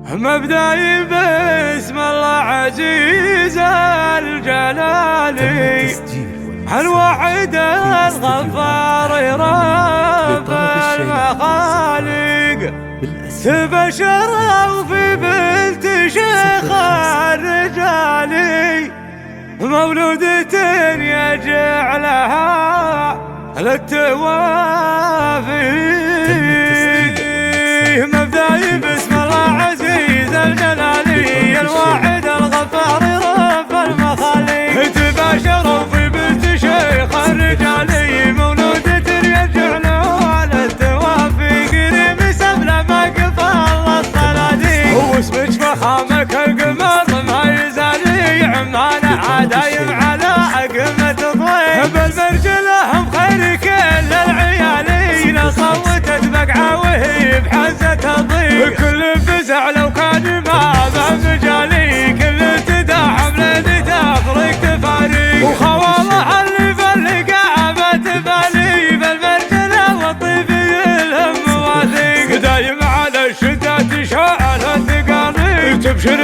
مبدأي باسم الله عزيز الجلال، الواحد الغفار رب المخالق، تبشر وفي بنت شيخ الرجال، مولودة يجعلها للتوافيق. مبدأي باسم الله عزيز الجلالي، الواحد الغفار رب المخالق، تباشروا في بنت شيخ الرجالي، مولودة يجعلها للتوافيق. ريم سبلة ما قفى الله الصناديق، واسمك فخامك القمر ما يزالي، عمان عدايم على قمة ضيف، بالبرج لهم خير كل العيالي، صوتت بقعة وهي بحزة تضيف، كل فزع لو كان ما بمجالي، كل تداعم لين تفرق تفاريق، وخوالها اللي باللقاء ما تبالي، بالمرجل اللطيف يلهم مواثيق، دايم على الشدة تشعل الثقالي، تبشر